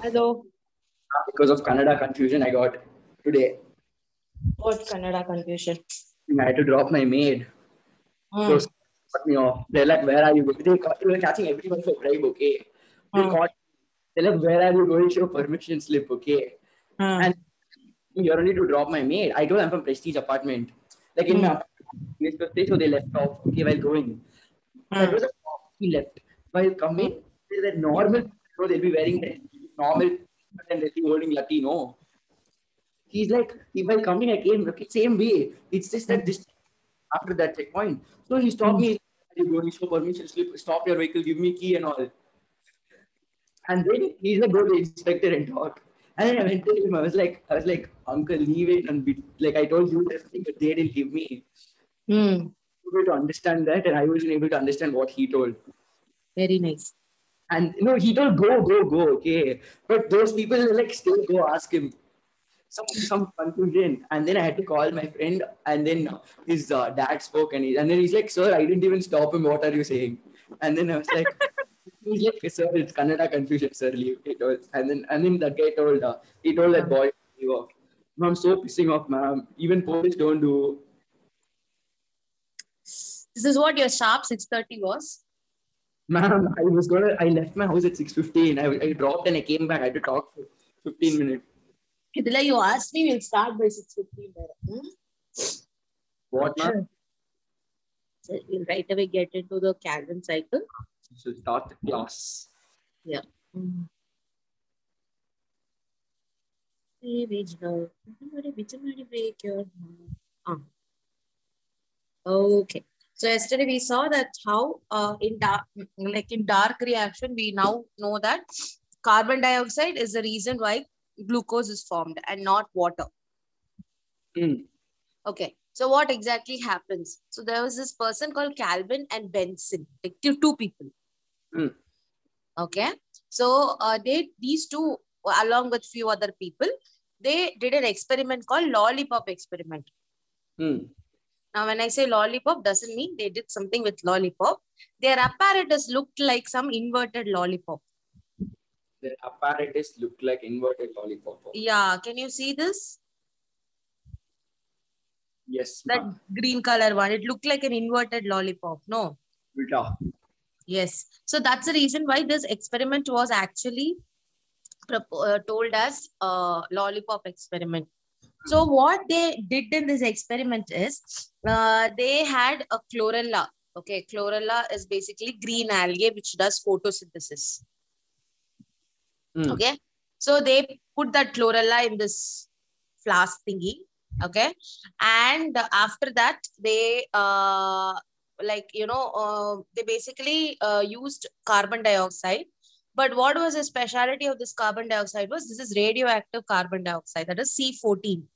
Hello. Because of Kannada confusion I got today. What Kannada confusion? I had to drop my maid. Those cut me off. They're like, where are you going? They were catching everyone for bribe, okay? They caught. They're like, where are you going? Show permission slip, okay? And you're only to drop my maid. I told them I'm from Prestige apartment. Like in my apartment, so they left off, okay, while going. That was a he left. While coming, they were normal. So they'll be wearing the normal and they'll be holding lucky, no. He's like, if while coming, I came okay, same way. It's just that this after that checkpoint. So he stopped me. You going show permission slip, stop your vehicle, give me key and all. And then he's like, go to the inspector and talk. And then I went to him. I was like, uncle, leave it and be like I told you this thing, but they didn't give me. Able to understand that, and I wasn't able to understand what he told. Very nice. And he told go, okay. But those people like still go ask him. Some confusion, and then I had to call my friend, and then his dad spoke, and then he's like, "Sir, I didn't even stop him. What are you saying?" And then I was like, "He's like, sir, it's Kannada confusion, sir. Leave it." And then that guy told he told that boy, "I'm so pissing off, ma'am. Even police don't do." This is what your sharp 6:30 was. Ma'am, I left my house at 6:15. I dropped and I came back. I had to talk for 15 minutes. Idila, you asked me, we'll start by 6:15. What, ma'am? So we'll right away get into the Calvin cycle. So start the class. Yeah. Break your Okay. So yesterday we saw that how in dark reaction, we now know that carbon dioxide is the reason why glucose is formed and not water. Okay. So what exactly happens? So there was this person called Calvin and Benson, like two people. Okay. So these two, along with few other people, they did an experiment called lollipop experiment. Now, when I say lollipop, doesn't mean they did something with lollipop. Their apparatus looked like some inverted lollipop. Their apparatus looked like inverted lollipop. Yeah. Can you see this? Yes. That green color one. It looked like an inverted lollipop. No? Ulta. Yes. So that's the reason why this experiment was actually told as lollipop experiment. So what they did in this experiment is they had a chlorella. Okay, chlorella is basically green algae which does photosynthesis. Okay, so they put that chlorella in this flask thingy. Okay, and after that they they basically used carbon dioxide. But what was the speciality of this carbon dioxide was this is radioactive carbon dioxide, that is C14.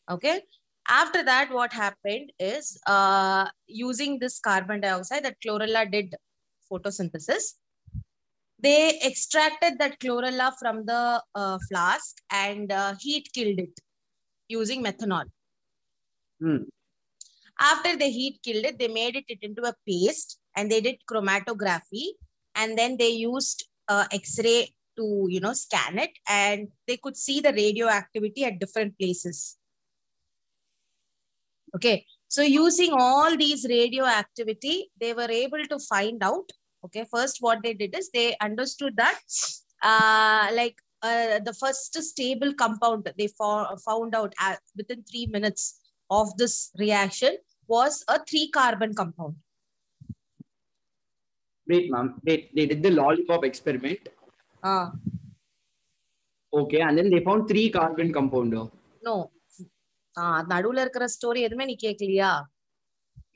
Okay. After that, what happened is using this carbon dioxide that chlorella did photosynthesis. They extracted that chlorella from the flask and heat killed it using methanol. After they heat killed it, they made it into a paste and they did chromatography. And then they used X-ray to, scan it, and they could see the radioactivity at different places. Okay. So using all these radioactivity, they were able to find out, okay, first what they did is they understood that the first stable compound they found out within 3 minutes of this reaction was a 3-carbon compound. Wait, ma'am. They did the lollipop experiment. Okay, and then they found 3-carbon compound. No. Nadula irukra story edume nee kekliya.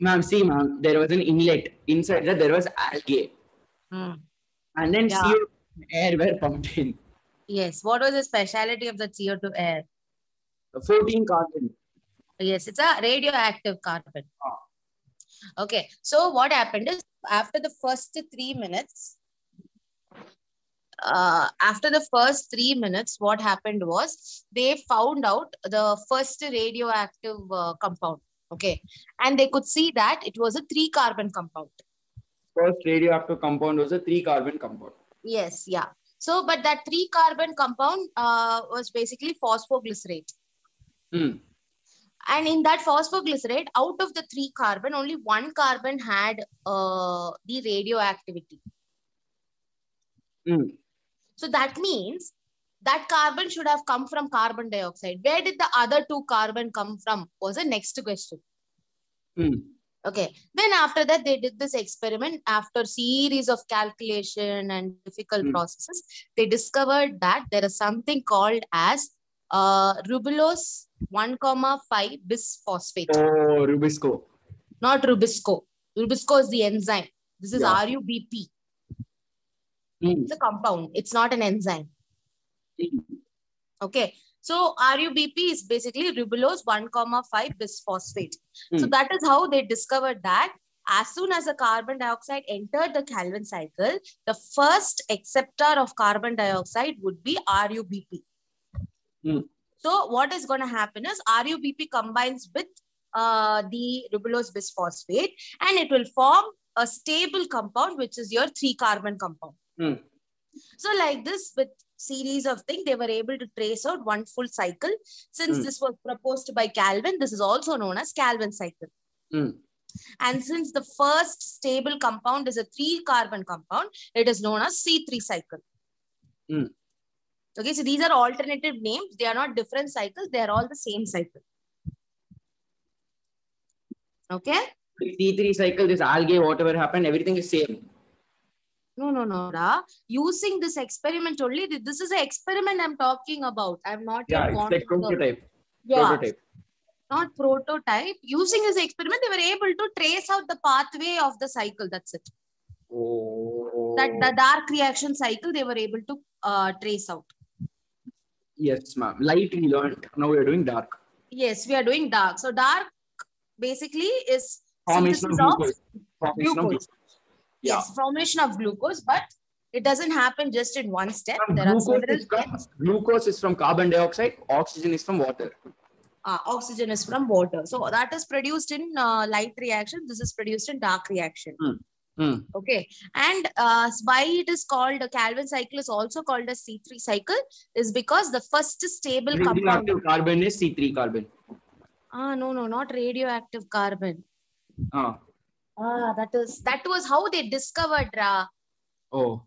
Ma'am, see, ma'am, there was an inlet. Inside that there was algae. And then CO2 air were pumped in. Yes. What was the speciality of the CO2 air? 14 carbon. Yes, it's a radioactive carbon. Okay. So what happened is after the first 3 minutes, what happened was they found out the first radioactive compound. Okay. And they could see that it was a 3-carbon compound. first radioactive compound was a 3-carbon compound. Yes, yeah. So, but that 3-carbon compound was basically phosphoglycerate. And in that phosphoglycerate, out of the 3 carbon, only 1 carbon had the radioactivity. So that means that carbon should have come from carbon dioxide. Where did the other 2 carbon come from? Was the next question. Okay. Then after that, they did this experiment. After series of calculation and difficult processes, they discovered that there is something called as rubulose 1,5 bisphosphate. Oh, Rubisco. Not Rubisco. Rubisco is the enzyme. This is RUBP. It's a compound. It's not an enzyme. Okay. So RUBP is basically ribulose 1,5 bisphosphate. So that is how they discovered that as soon as the carbon dioxide entered the Calvin cycle, the first acceptor of carbon dioxide would be RUBP. So what is going to happen is RUBP combines with the ribulose bisphosphate and it will form a stable compound, which is your 3-carbon compound. So like this, with series of things, they were able to trace out one full cycle. Since this was proposed by Calvin, this is also known as Calvin cycle. And since the first stable compound is a 3-carbon compound, it is known as C3 cycle. Okay, so these are alternative names. They are not different cycles. They are all the same cycle. Okay? C3 cycle, this algae, whatever happened, everything is same. No. Using this experiment only, this is an experiment I'm talking about. I'm not yet it's like prototype. Prototype. Not prototype. Using this experiment, they were able to trace out the pathway of the cycle. That's it. That the dark reaction cycle, they were able to trace out. Yes, ma'am. Light we learned. Now we are doing dark. Yes, we are doing dark. So dark basically is formation of glucose. Glucose. Yes, formation of glucose, but it doesn't happen just in one step. There are several steps. Glucose is from carbon dioxide. Oxygen is from water. Oxygen is from water. So that is produced in light reaction. This is produced in dark reaction. Okay. And why it is called a Calvin cycle is also called a C3 cycle is because the first stable compound. Radioactive carbon is C3 carbon. No, not radioactive carbon. That was how they discovered Ra. Oh.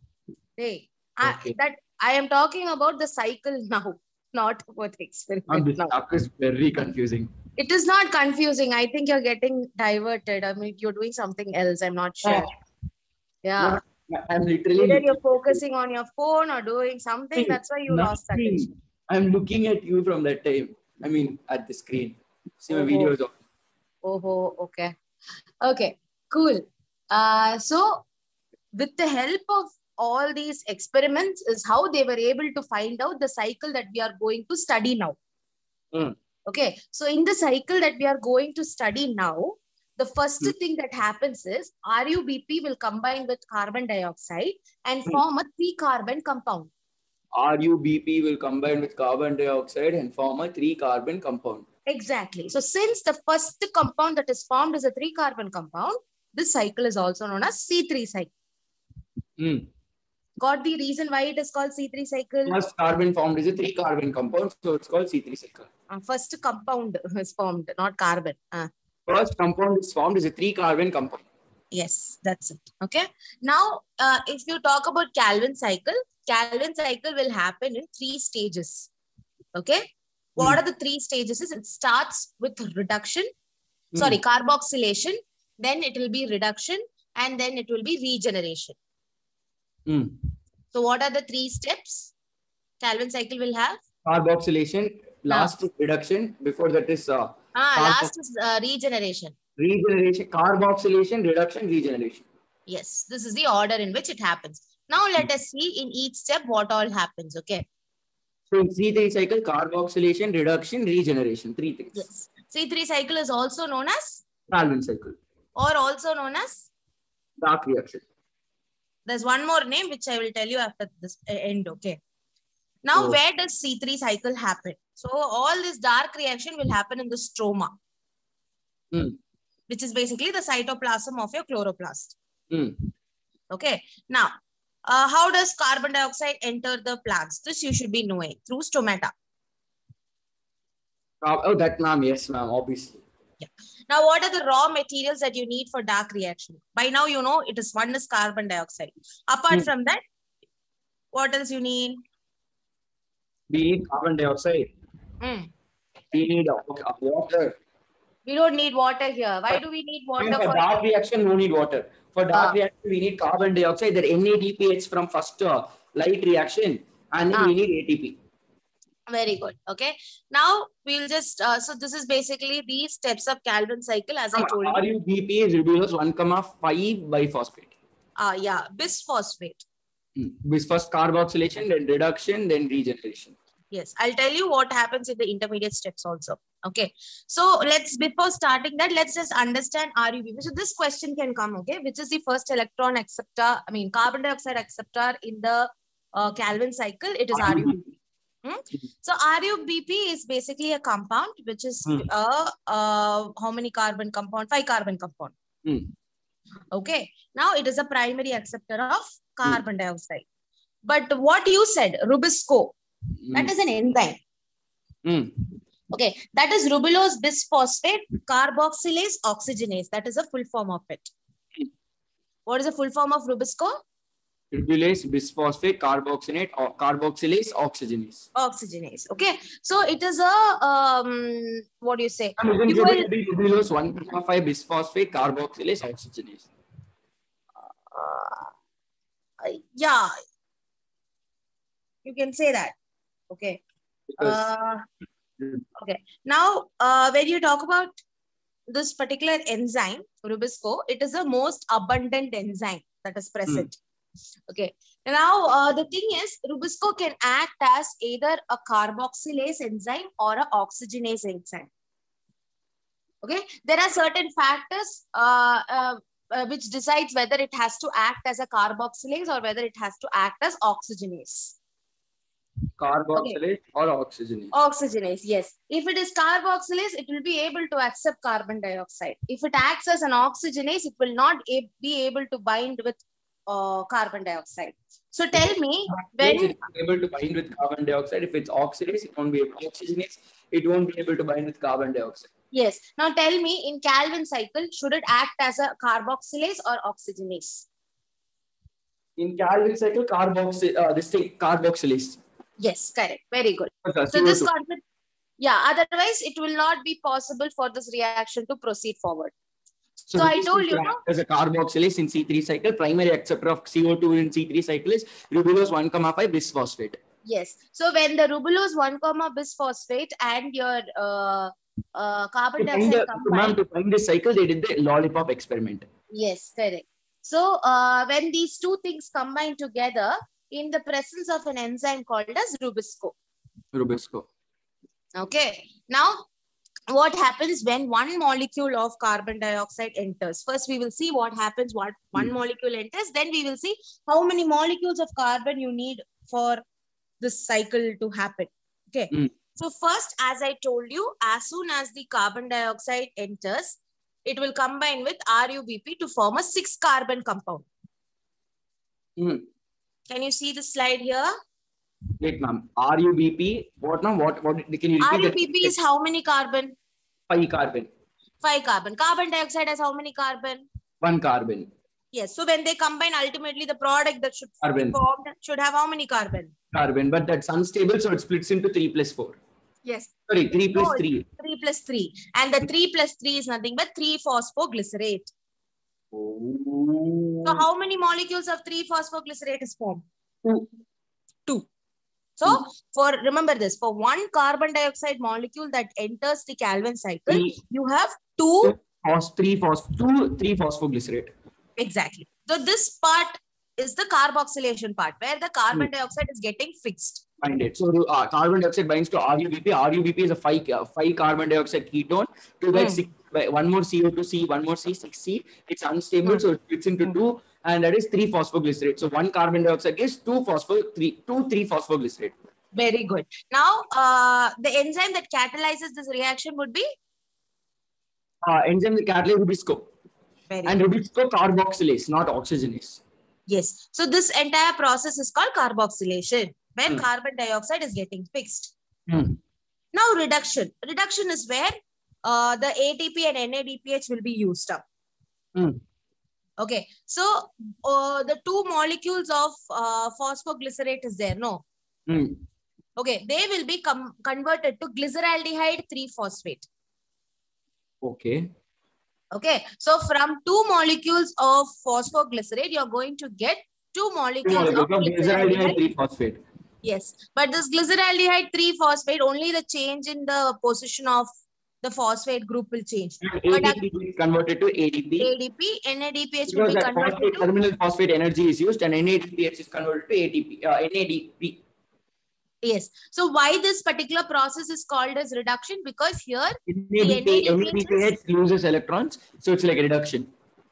Hey, okay. That I am talking about the cycle now, not about the experiment. This is very confusing. It is not confusing. I think you're getting diverted. I mean, you're doing something else. I'm not sure. Yeah. No, I'm literally. Either you're focusing on your phone or doing something. That's why you lost attention. I'm looking at you from that time. I mean, at the screen. See my videos on. Okay. Okay. Cool. So with the help of all these experiments is how they were able to find out the cycle that we are going to study now. Okay. So in the cycle that we are going to study now, the first thing that happens is RUBP will combine with carbon dioxide and form a 3-carbon compound. RUBP will combine with carbon dioxide and form a 3-carbon compound. Exactly. So since the first compound that is formed is a 3-carbon compound, this cycle is also known as C3 cycle. Got the reason why it is called C3 cycle? First carbon formed is a 3-carbon compound, so it's called C3 cycle. First compound is formed, not carbon. First compound is formed is a 3-carbon compound. Yes, that's it. Okay. Now, if you talk about Calvin cycle will happen in 3 stages. Okay. What are the 3 stages? It starts with reduction, carboxylation, then it will be reduction, and then it will be regeneration. So what are the 3 steps Calvin cycle will have? Carboxylation, last is reduction, before that is last is regeneration. Regeneration, carboxylation, reduction, regeneration. Yes, this is the order in which it happens. Now let us see in each step what all happens. Okay. So in C3 cycle, carboxylation, reduction, regeneration, 3 things. Yes. C3 cycle is also known as Calvin cycle. Or also known as dark reaction. There's one more name which I will tell you after this end. Okay. Now where does C3 cycle happen? So all this dark reaction will happen in the stroma, which is basically the cytoplasm of your chloroplast. Okay. Now, how does carbon dioxide enter the plants? This you should be knowing through stomata. Oh, that ma'am, yes ma'am, obviously. Yeah. Now, what are the raw materials that you need for dark reaction? By now, you know it is one is carbon dioxide. Apart from that, what else you need? We need carbon dioxide. We need water. We don't need water here. Why do we need water? For dark reaction, no need water. For dark reaction, we need carbon dioxide. That NADPH from first light reaction, and then we need ATP. Very good. Okay. Now we'll just so this is basically the steps of Calvin cycle, as I told you. RUBP is ribulose 1,5 biphosphate. Yeah, bisphosphate. First carboxylation, then reduction, then regeneration. Yes, I'll tell you what happens in the intermediate steps also. Okay. So before starting that, let's just understand RUBP. So this question can come, okay, which is the first electron acceptor, carbon dioxide acceptor in the Calvin cycle. It is RUBP. So RUBP is basically a compound which is how many carbon compound? 5 carbon compound. Okay. Now it is a primary acceptor of carbon dioxide. But what you said, Rubisco, that is an enzyme. Okay. That is ribulose bisphosphate carboxylase oxygenase. That is a full form of it. What is the full form of Rubisco? Ribulose bisphosphate carboxylate or carboxylase oxygenase. Oxygenase. Okay. So it is a what do you say? Ribulose 1,5 bisphosphate carboxylase oxygenase. Yeah. You can say that. Okay. Okay. Now, when you talk about this particular enzyme, Rubisco, it is the most abundant enzyme that is present. Okay. Now, the thing is, Rubisco can act as either a carboxylase enzyme or an oxygenase enzyme. Okay. There are certain factors which decides whether it has to act as a carboxylase or whether it has to act as oxygenase. Carboxylase or oxygenase? Oxygenase, yes. If it is carboxylase, it will be able to accept carbon dioxide. If it acts as an oxygenase, it will not be able to bind with carbon dioxide. So tell me, when it's able to bind with carbon dioxide, if it's oxidase, it won't be able to oxygenase, it won't be able to bind with carbon dioxide. Yes. Now tell me, in Calvin cycle, should it act as a carboxylase or oxygenase? In Calvin cycle, carboxylase. Yes, correct. Very good. So this concept, yeah, otherwise it will not be possible for this reaction to proceed forward. So I told you, as a carboxylase in C3 cycle, primary acceptor of CO2 in C3 cycle is ribulose 1,5 bisphosphate. Yes. So when the ribulose 1, bisphosphate and your carbon dioxide combined, to find this cycle, they did the lollipop experiment. Yes, correct. So when these two things combine together in the presence of an enzyme called as Rubisco. Rubisco. Okay. Now, what happens when one molecule of carbon dioxide enters? First, we will see what happens when one molecule enters. Then we will see how many molecules of carbon you need for this cycle to happen. Okay. So first, as I told you, as soon as the carbon dioxide enters, it will combine with RUBP to form a 6 carbon compound. Can you see the slide here? Wait, ma'am. RUBP, what now? What can you repeat? RUBP is how many carbon? 5 carbon. 5 carbon. Carbon dioxide has how many carbon? 1 carbon. Yes. So when they combine, ultimately the product that should be formed should have how many carbon? Carbon, but that's unstable, so it splits into 3 plus 4. Yes. Sorry, 3 plus 3. 3 plus 3. And the 3 plus 3 is nothing but 3-phosphoglycerate. So how many molecules of 3-phosphoglycerate is formed? 2. So remember this, for one carbon dioxide molecule that enters the Calvin cycle, you have 3-phosphoglycerate. Exactly. So this part is the carboxylation part where the carbon dioxide is getting fixed. Find it. So carbon dioxide binds to RUBP. RUBP is a 5 carbon dioxide ketone. To get 6, one more CO2C, one more C6C. It's unstable, so it splits into 2, and that is 3-phosphoglycerate. So one carbon dioxide gives 3-phosphoglycerate. Very good. Now, the enzyme that catalyzes this reaction would be? Enzyme that catalyzes Rubisco. And Rubisco carboxylase, not oxygenase. Yes. So this entire process is called carboxylation, where carbon dioxide is getting fixed. Now reduction. Reduction is where the ATP and NADPH will be used up. Okay. So the two molecules of phosphoglycerate is there, no? Okay. They will be converted to glyceraldehyde 3-phosphate. Okay. Okay. So from 2 molecules of phosphoglycerate, you're going to get 2 molecules of glyceraldehyde 3-phosphate. Yes. But this glyceraldehyde 3-phosphate, only the change in the position of the phosphate group will change. ADP will be converted to ADP. NADPH will be converted to terminal phosphate energy is used and NADPH is converted to ATP, NADP. Yes. So why this particular process is called as reduction? Because here NADPH loses electrons, so it's like a reduction.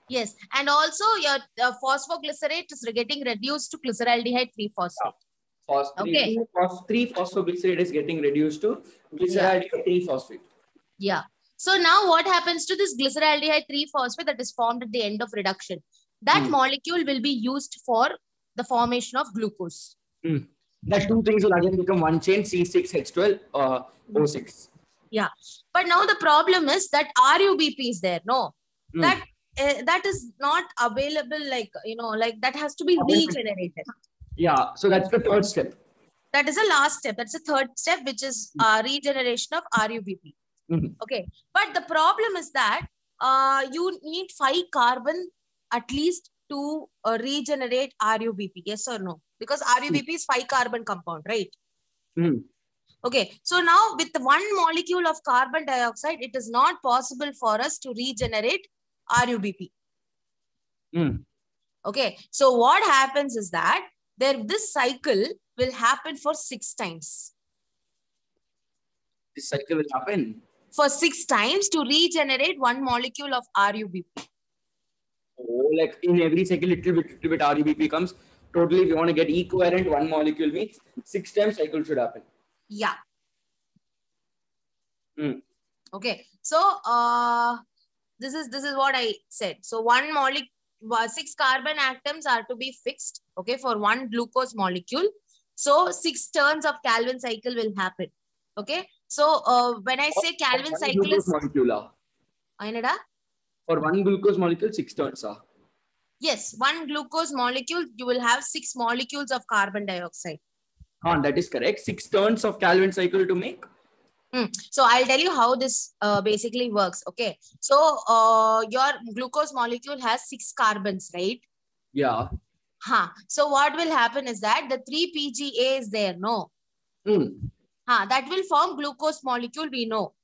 Yes. And also your phosphoglycerate is getting reduced to glyceraldehyde 3-phosphate. Okay. 3-phosphoglycerate is getting reduced to glyceraldehyde 3-phosphate. Yeah. So now what happens to this glyceraldehyde 3-phosphate that is formed at the end of reduction? That molecule will be used for the formation of glucose. That two things will again become one chain, C6H12 O6. Yeah. But now the problem is that RUBP is there. No. That is not available, like, like that has to be regenerated. Yeah. So that's the third step. That is the last step. That's the third step, which is regeneration of RUBP. Okay. But the problem is that you need 5 carbon at least to regenerate RUBP. Yes or no? Because RUBP is 5 carbon compound, right? Okay. So now with 1 molecule of carbon dioxide, it is not possible for us to regenerate RUBP. Okay. So what happens is that this cycle will happen for 6 times. This cycle will happen for 6 times to regenerate 1 molecule of RUBP. Oh, like in every cycle, little bit RUBP comes. Totally, if you want to get equivalent 1 molecule means 6 times cycle should happen. Yeah. Okay. So this is what I said. So 1 molecule, 6 carbon atoms are to be fixed. Okay, for 1 glucose molecule. So 6 turns of Calvin cycle will happen. Okay. So when I say Calvin cycle is molecule. For 1 glucose molecule, 6 turns. Yes, 1 glucose molecule, you will have 6 molecules of carbon dioxide. That is correct. 6 turns of Calvin cycle to make. So I'll tell you how this basically works. Okay. So your glucose molecule has 6 carbons, right? Yeah. So what will happen is that the 3-PGA is there, no? That will form glucose molecule, we know.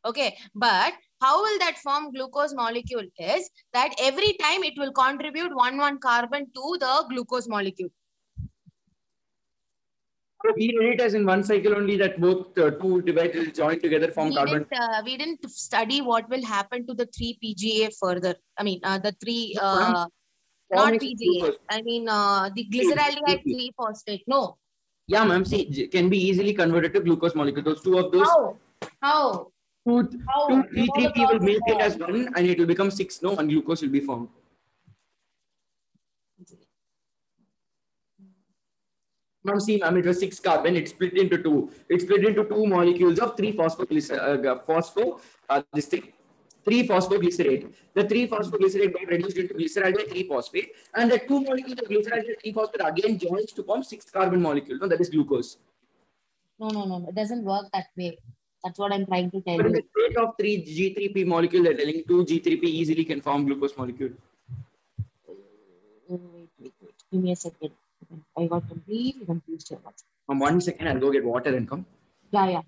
Okay. But how will that form glucose molecule is that every time it will contribute 1 carbon to the glucose molecule. So we read it as in 1 cycle only that both 2 divided join together form carbon. We didn't study what will happen to the 3-PGA further. I mean, the 3, not PGA. I mean, the glyceraldehyde 3-phosphate. No. Yeah, ma'am. See, can be easily converted to glucose molecule. Those 2 of those. How? 2, 3P will make it as 1 and it will become 6. No, 1 glucose will be formed. Now see, ma'am, it was 6 carbon. It split into 2. It split into 2 molecules of 3-phosphoglycerate. The 3-phosphoglycerate got reduced into glyceraldehyde 3-phosphate, and the 2 molecules of glyceraldehyde 3-phosphate again joins to form 6th carbon molecule. No, that is glucose. No. It doesn't work that way. That's what I'm trying to tell you. In the state of 3G3P molecule, they're telling 2G3P easily can form glucose molecule. Wait. Give me a second. I got completely confused here. 1 second, I'll go get water and come. Yeah.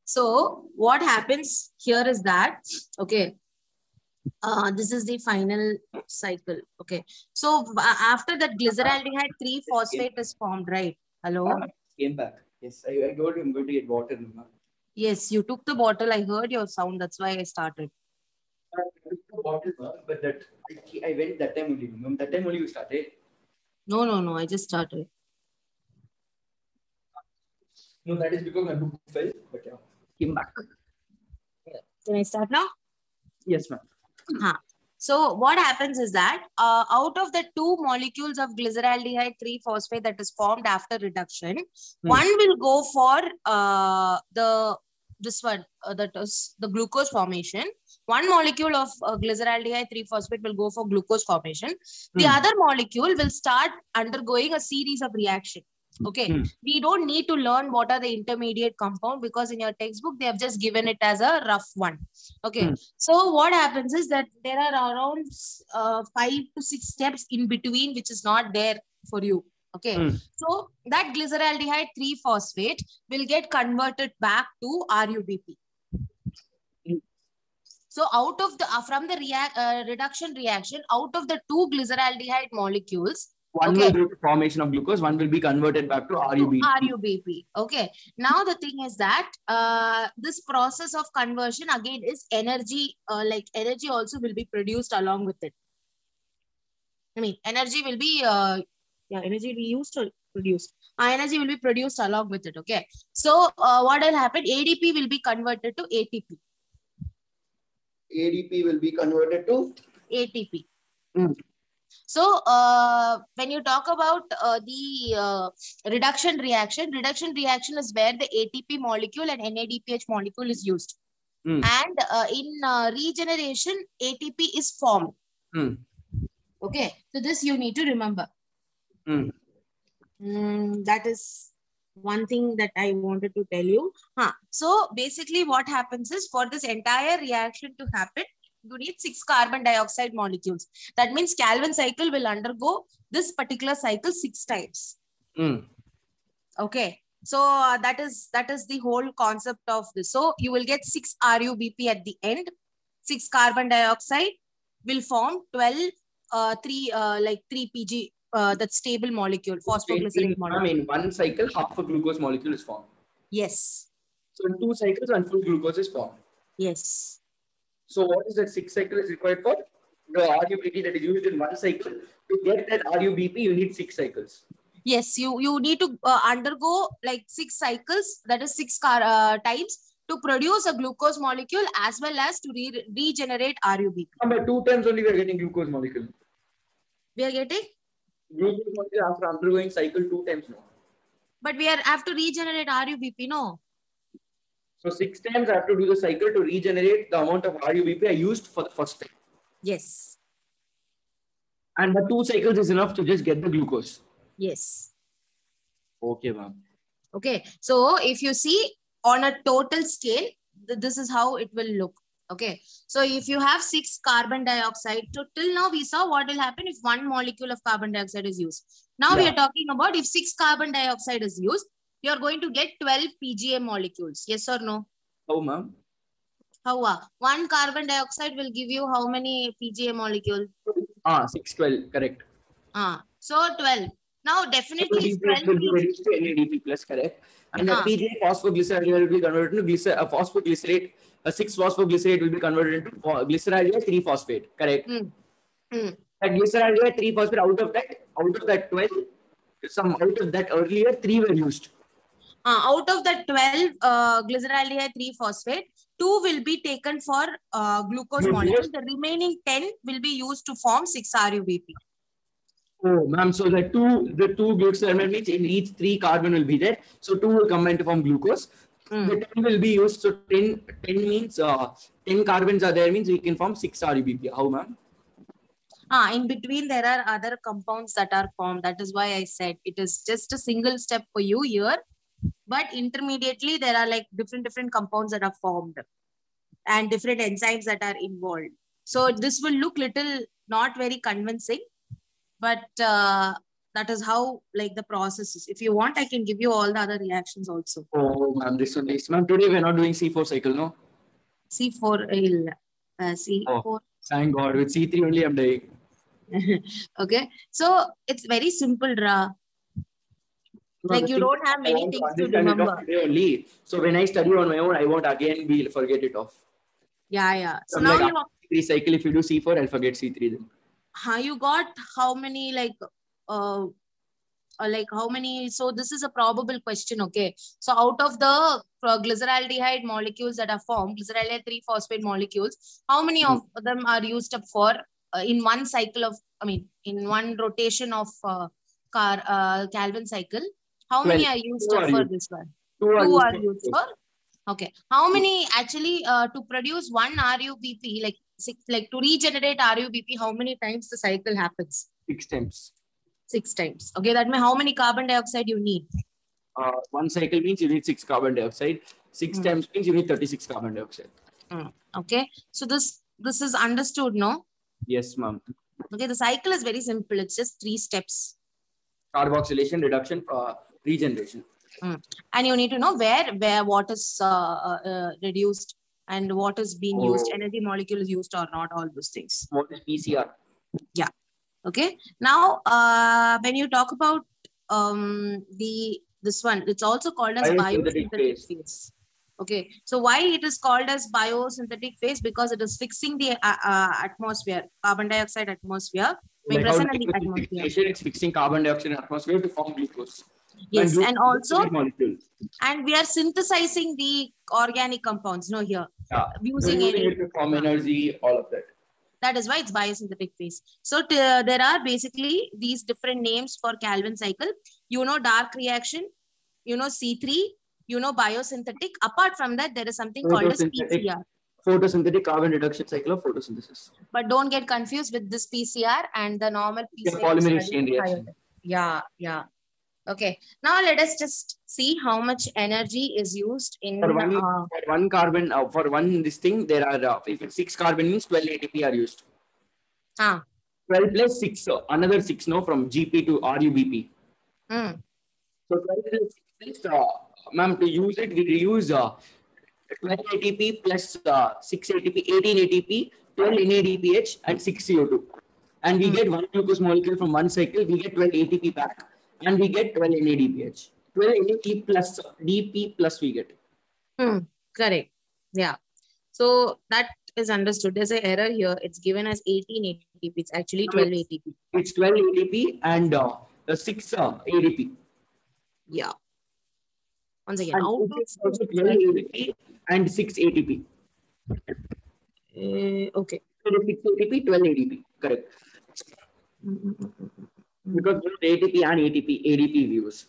So what happens here is that, okay, this is the final cycle. Okay. So after that glyceraldehyde 3-phosphate is formed, right? Hello? Came back. Yes, I told you I'm going to get water. Yes, you took the bottle. I heard your sound. That's why I started. I took the bottle, but that I went that time only. Remember that time only you started? No. I just started. No, that is because my book fell. But yeah, came back. Can I start now? Yes, ma'am. So what happens is that out of the 2 molecules of glyceraldehyde 3-phosphate that is formed after reduction, one will go for the glucose formation. One molecule of glyceraldehyde 3-phosphate will go for glucose formation. The other molecule will start undergoing a series of reaction. Okay, we don't need to learn what are the intermediate compound because in your textbook they have just given it as a rough one. Okay, so what happens is that there are around 5 to 6 steps in between which is not there for you. Okay, so that glyceraldehyde 3-phosphate will get converted back to RUBP. So out of the from the reduction reaction, out of the 2 glyceraldehyde molecules, one will do the formation of glucose, one will be converted back to RUBP. RUBP. Okay. Now the thing is that this process of conversion again is energy, like energy also will be produced along with it. I mean, energy will be, energy will be used or produced. Energy will be produced along with it. Okay. So what will happen? ADP will be converted to ATP. ADP will be converted to ATP. So when you talk about the reduction reaction is where the ATP molecule and NADPH molecule is used. And in regeneration, ATP is formed. Okay, so this you need to remember. That is one thing that I wanted to tell you. So basically what happens is for this entire reaction to happen, you need 6 carbon dioxide molecules. That means Calvin cycle will undergo this particular cycle 6 times. Okay. So that is the whole concept of this. So you will get 6 RUBP at the end. 6 carbon dioxide will form 12 3 PG that stable molecule, phosphoglycerate molecule. In one cycle, half a glucose molecule is formed. Yes. So in 2 cycles, 1 full glucose is formed. Yes. So what is that 6 cycle is required for? The RUBP that is used in 1 cycle. To get that RUBP, you need 6 cycles. Yes, you need to undergo like 6 cycles, that is 6 times to produce a glucose molecule as well as to regenerate RUBP. But 2 times only we are getting glucose molecule. We are getting? Glucose molecule after undergoing cycle 2 times now. But we have to regenerate RUBP, no? So 6 times I have to do the cycle to regenerate the amount of RUBP I used for the first time. Yes. And the 2 cycles is enough to just get the glucose. Yes. Okay, ma'am. Okay. So if you see on a total scale, this is how it will look. Okay. So if you have 6 carbon dioxide, so till now we saw what will happen if 1 molecule of carbon dioxide is used. Now we are talking about if 6 carbon dioxide is used, you are going to get 12 PGA molecules. Yes or no? How, ma'am? How? 1 carbon dioxide will give you how many PGA molecules? 6, 12, correct. So 12. Now definitely 12 will be reduced to NADP plus, correct. And the PGA phosphoglycerate will be converted to phosphoglycerate. 6 phosphoglycerate will be converted into glyceraldehyde 3-phosphate, correct. That glyceraldehyde 3-phosphate out of that 12, out of that earlier 3 were used. Out of the 12 glyceraldehyde 3-phosphate, 2 will be taken for glucose molecule. The remaining 10 will be used to form 6 RUBP. Oh, ma'am. So the two glucose means in each 3 carbon will be there. So 2 will combine to form glucose. The 10 will be used. So 10 means 10 carbons are there means we can form 6 RUBP. How, ma'am? In between there are other compounds that are formed. That is why I said it is just a single step for you here. But intermediately there are like different compounds that are formed and different enzymes that are involved. So this will look little not very convincing. But that is how like the process is. If you want, I can give you all the other reactions also. Oh, ma'am, this one is, ma'am, today we're not doing C4 cycle, no? C4, C4. Oh, thank God, with C3 only I'm dying. Okay, so it's very simple, Ra. Like you don't have many things to remember. Only. So when I study on my own, I won't again be forget it off. Yeah. So now like you C3 cycle, if you do C4, I'll forget C3 then. You got how many like how many? So this is a probable question. Okay, so out of the glyceraldehyde molecules that are formed, glyceraldehyde 3-phosphate molecules, how many of them are used up for in one cycle of, in one rotation of Calvin cycle? How many are used up for this one? Two are used for. Okay, how many actually to produce one RUBP, like to regenerate RUBP, how many times the cycle happens? 6 times. 6 times. Okay, that means how many carbon dioxide you need? One cycle means you need 6 carbon dioxide. 6 times means you need 36 carbon dioxide. Okay, so this is understood, no? Yes, ma'am. Okay, the cycle is very simple. It's just 3 steps. Carboxylation, reduction, regeneration. And you need to know where what is reduced and what is being used, energy molecule is used or not, all those things. What is PCR? Yeah. Okay. Now, when you talk about this one, it's also called as biosynthetic phase. Okay. So why it is called as biosynthetic phase? Because it is fixing the atmosphere, carbon dioxide atmosphere. When present in the atmosphere. It's fixing carbon dioxide in atmosphere to form glucose. Yes, and also, and we are synthesizing the organic compounds, here. Yeah. Using it to form energy, all of that. That is why it's biosynthetic phase. So there are basically these different names for Calvin cycle. Dark reaction, C3, biosynthetic. Apart from that, there is something called as PCR. Photosynthetic carbon reduction cycle of photosynthesis. But don't get confused with this PCR and the normal PCR. Polymer exchange reaction. Yeah. Okay. Now let us just see how much energy is used in for one carbon. For one this thing, there are if it's 6 carbon means 12 ATP are used. 12 plus 6, another 6 from GP to RUBP. So 12 plus 6, ma'am, to use it, we reuse 12 ATP plus 6 ATP, 18 ATP, 12 NADPH, and 6 CO2. And we get 1 glucose molecule from one cycle, we get 12 ATP back, and we get 12 NADPH. 12 NAD plus DP plus we get. Correct. Yeah. So that is understood. There's an error here. It's given as 18 ATP. It's actually 12 ATP. It's 12 ATP and 6 ADP. Yeah. Once again, also 12 ATP and 6 ATP. Okay. So 6 ATP, 12 ADP. Correct. Because both ATP and ADP we use.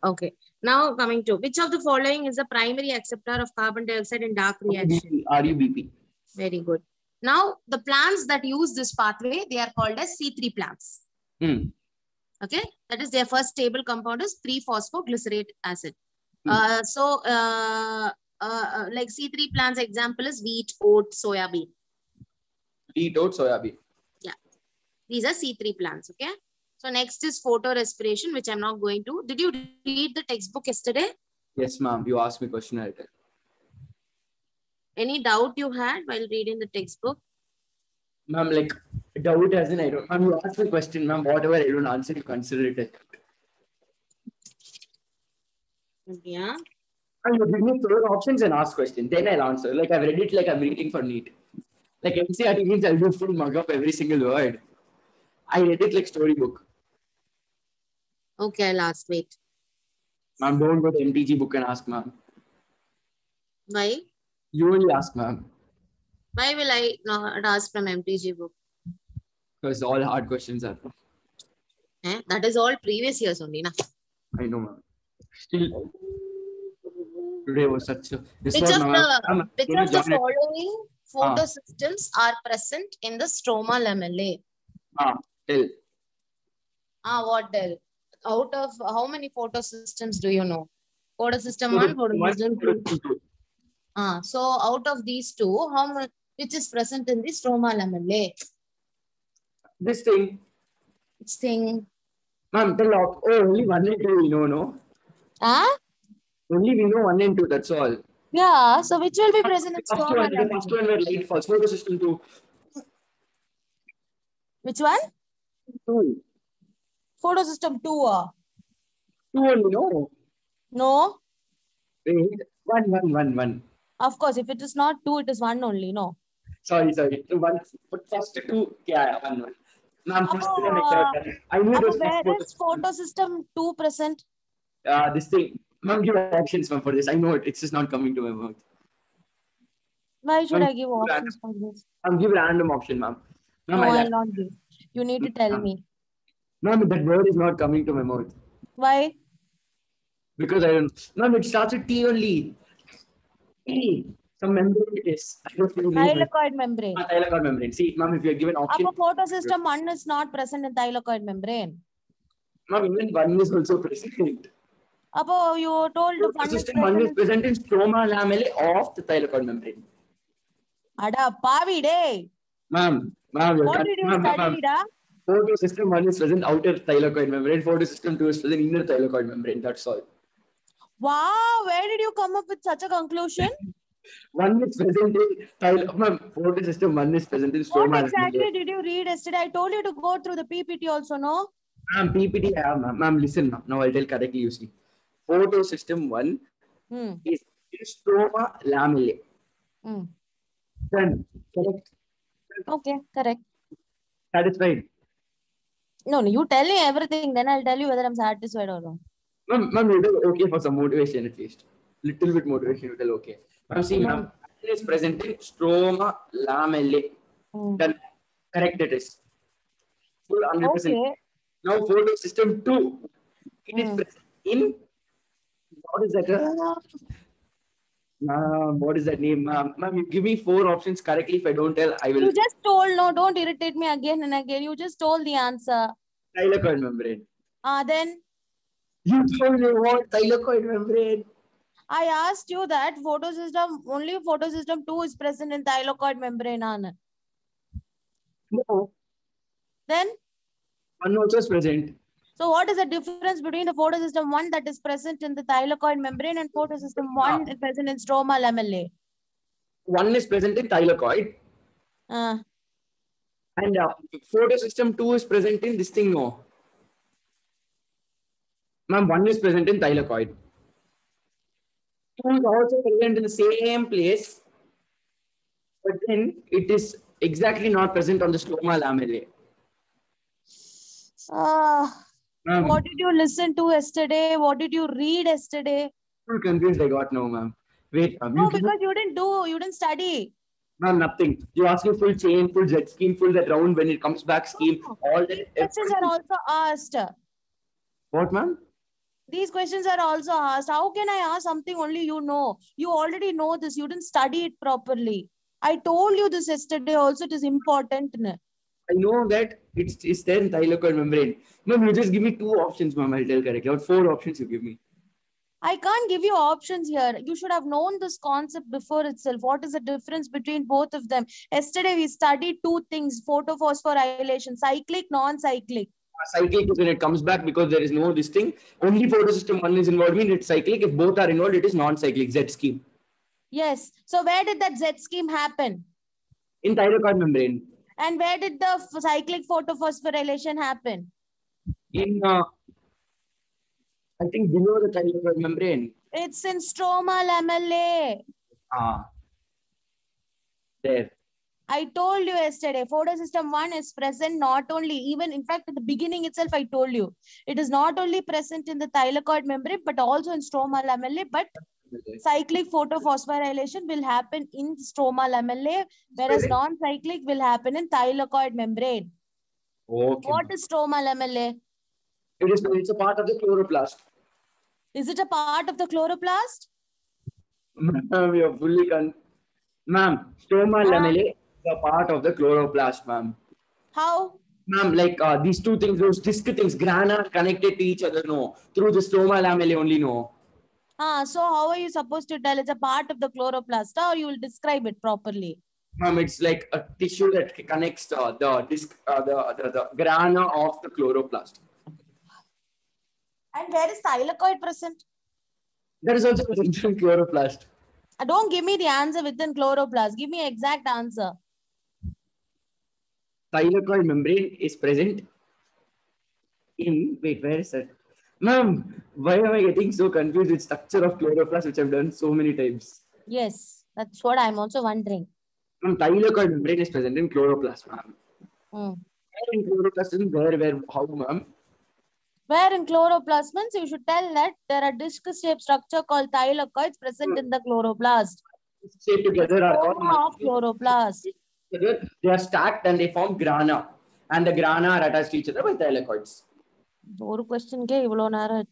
Okay. Now coming to which of the following is the primary acceptor of carbon dioxide in dark reaction? RUBP. Very good. Now the plants that use this pathway, they are called as C3 plants. Okay. That is their first stable compound is 3-phosphoglycerate acid. Like C3 plants example is wheat, oat, soya bean. Wheat, oat, soya bean. Yeah. These are C3 plants. Okay. So next is photorespiration, which I'm not going to. Did you read the textbook yesterday? Yes, ma'am. You asked me a question. I'll tell. Any doubt you had while reading the textbook? Ma'am, like doubt as in I don't. Ma'am, you asked the question, ma'am. Whatever I don't answer, you consider it. Yeah. And you give me 4 options and ask questions. Then I'll answer. Like I've read it like I'm reading for NEET. Like NCERT means I'll do full mug up every single word. I read it like storybook. Okay, I'll ask. Wait. Ma'am, don't go to MTG book and ask, ma'am. Why? You only ask, ma'am. Why will I not ask from MTG book? Because all hard questions are. That is all previous years only, na? I know, ma'am. Still, today was such a... Which of the following photosystems are present in the stromal lamellae? Tell. What tell? Out of how many photosystems do you know? Photosystem 1, photosystem 2. So out of these two, which is present in the stroma lamellae? This thing. Which thing? Ma'am, tell off. Oh, only 1 and 2 we know, no? Huh? Only we know 1 and 2, that's all. Yeah, so which will be present in stroma The first one were light false. Photosystem 2. Which one? 2. Photosystem 2. 2 only, no? No. Wait, 1. Of course, if it is not 2, it is 1 only, no. Sorry. 1. But first 2, yeah, 1. Ma'am, first I knew it was where is photosystem 2 present? This thing. Ma'am, give options, ma'am, for this. I know it. It's just not coming to my mouth. Why should I give options for this? I'll give random option, ma'am. No, I'll not give. You need to tell me. Ma'am, that word is not coming to my mouth. Why? Because I don't. Ma'am, it starts with T only. T. Some membrane it is. Thylakoid membrane. Thylakoid membrane. See, ma'am, if you are given option. Photosystem 1 is not present in thylakoid membrane. Ma'am, even 1 is also present. You told photosystem 1 is present in stroma lamellae of the thylakoid membrane. Ada pavi day. Ma'am, what did you study, da? Photosystem 1 is present outer thylakoid membrane. Photosystem 2 is present inner thylakoid membrane. That's all. Wow, where did you come up with such a conclusion? 1 is present in photosystem 1 is present in stroma. What exactly did you read yesterday? I told you to go through the PPT also, no? Ma'am, PPT, ma'am, listen now. Now I'll tell correctly, you see. Photosystem 1 is in stroma lamellae. Then, correct? Okay, correct. Satisfied? No, you tell me everything, then I'll tell you whether I'm satisfied or not. Ma'am, you do okay for some motivation at least. Little bit motivation, you tell okay. Ma'am, see, ma'am, it is present in stroma lamellae. Then, correct it is. Full 100%. Okay. Now, photosystem 2, it is present in, what is that? What is that name? Ma'am, you give me 4 options correctly. If I don't tell, I will. You just told, no, don't irritate me again and again. You just told the answer. Thylakoid membrane. Then? You told me what? Thylakoid membrane. I asked you that only photosystem 2 is present in thylakoid membrane. No. Then? 1 also is present. So what is the difference between the photosystem 1 that is present in the thylakoid membrane and photosystem 1 is present in stroma lamellae? 1 is present in thylakoid. And photosystem 2 is present in this thing, no? Ma'am, 1 is present in thylakoid. 2 is also present in the same place. But then it is exactly not present on the stroma lamellae. What did you listen to yesterday? What did you read yesterday? I'm confused. I got no, ma'am. Wait, ma'am. No, because you didn't study. Ma'am, nothing. You ask me full chain, full Z scheme, full that round when it comes back scheme. All that. Questions are also asked. What, ma'am? These questions are also asked. How can I ask something only you know? You already know this. You didn't study it properly. I told you this yesterday also. It is important. I know that it's there in thylakoid membrane. Ma'am, you just give me 2 options, ma'am. I'll tell correctly. Or 4 options you give me. I can't give you options here. You should have known this concept before itself. What is the difference between both of them? Yesterday we studied 2 things: photophosphorylation, cyclic, non-cyclic. Cyclic is when it comes back because there is no this thing. Only photosystem 1 is involved in it's cyclic. If both are involved, it is non-cyclic. Z scheme. Yes. So where did that Z scheme happen? In thylakoid membrane. And where did the cyclic photophosphorylation happen? In I think below the thylakoid membrane. It's in stroma lamellae. There. I told you yesterday, photosystem 1 is present not only, even in fact at the beginning itself I told you, it is not only present in the thylakoid membrane but also in stroma lamellae, but cyclic photophosphorylation will happen in stroma lamellae, whereas non-cyclic will happen in thylakoid membrane. Okay. What is stroma lamellae? It's a part of the chloroplast. Is it a part of the chloroplast? Ma'am, you're fully Ma'am, stroma lamellae is a part of the chloroplast, ma'am. How? Ma'am, like these 2 things, those disc things, grana connected to each other, no. Through the stroma lamellae only, no. So how are you supposed to tell it's a part of the chloroplast, or you will describe it properly? Ma'am, it's like a tissue that connects the disc, the grana of the chloroplast. And where is thylakoid present? That is also present in chloroplast. Don't give me the answer within chloroplast. Give me exact answer. Thylakoid membrane is present in, wait, where is that? Ma'am, why am I getting so confused with structure of chloroplast, which I've done so many times? Yes, that's what I'm also wondering. Ma'am, thylakoid membrane is present in chloroplast, ma'am. Where in chloroplast is where, how, ma'am? Where in chloroplast means you should tell that there are disc-shaped structure called thylakoids present in the chloroplast. Stay together are called of chloroplast. They are stacked and they form grana, and the grana are attached to each other by thylakoids. One question ke ivlo nara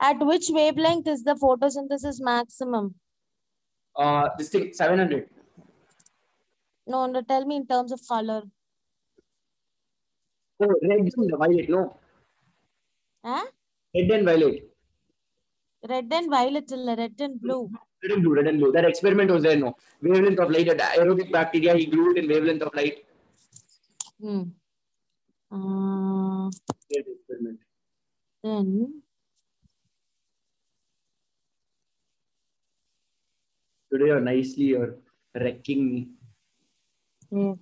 At which wavelength is the photosynthesis maximum? This thing 700. No, tell me in terms of color. Oh, red and violet, no. Huh? Red and violet. Red and violet, red and blue. Red and blue, red and blue. That experiment was there, no. Wavelength of light, aerobic bacteria, he grew it in wavelength of light. Experiment. Then today you're wrecking me. Yeah.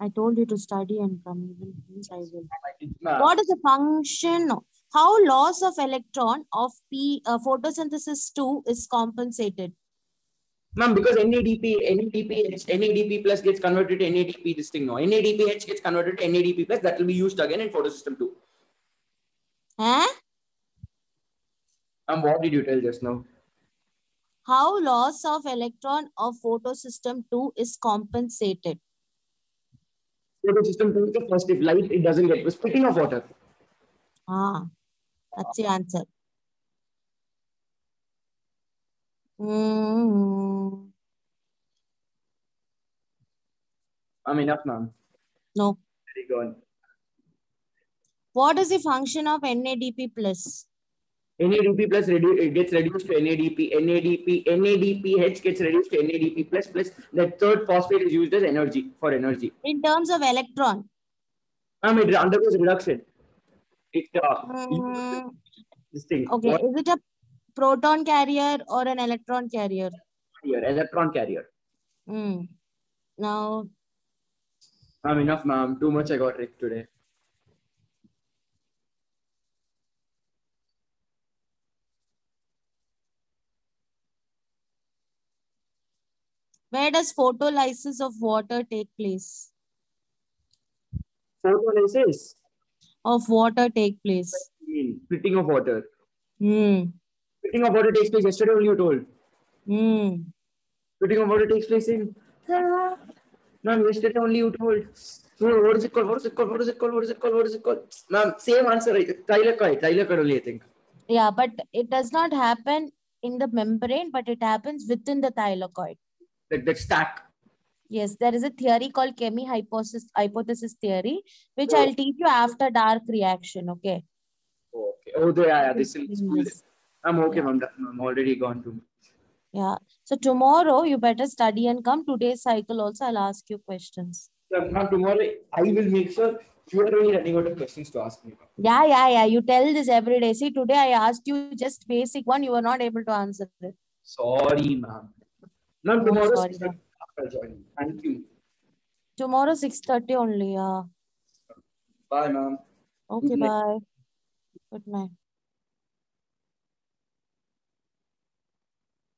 I told you to study and come. I will. What is the function? How loss of electron of photosynthesis 2 is compensated? Ma'am, because NADP plus gets converted to NADP, this thing, no. NADPH gets converted to NADP plus, that will be used again in photosystem 2. Huh? What did you tell just now? How loss of electron of photosystem 2 is compensated? Photosystem 2 is the first. If light, it doesn't get splitting of water. That's the answer. I'm enough, ma'am. No. Very good. What is the function of NADP plus? NADP plus it gets reduced to NADP. NADPH gets reduced to NADP plus. The third phosphate is used as energy, for energy. In terms of electron? It undergoes reduction. It this thing. Okay, what? Is it a proton carrier or an electron carrier? Electron carrier. Now. Enough, ma'am. Too much I got wrecked today. Where does photolysis of water take place? Photolysis of water take place? Splitting of water. Splitting of water takes place yesterday only, you told. Splitting of water takes place in. Ma'am, yesterday only you told. What is it called? Ma'am, same answer. Thylakoid only, I think. Yeah, but it does not happen in the membrane, but it happens within the thylakoid. That stack. Yes, there is a theory called chemi-hypothesis theory, which I'll teach you after dark reaction, okay? Okay. Oh, yeah, this is school. I'm okay, ma'am. I'm already gone to. Yeah. So tomorrow you better study and come. Today's cycle also, I'll ask you questions. Ma'am, tomorrow I will make sure you are only running out of questions to ask me. Yeah. You tell this every day. See, today I asked you just basic one. You were not able to answer it. Sorry, ma'am. Ma'am, tomorrow after joining. Thank you. Tomorrow 6:30 only. Yeah. Bye, ma'am. Okay, bye. Good night.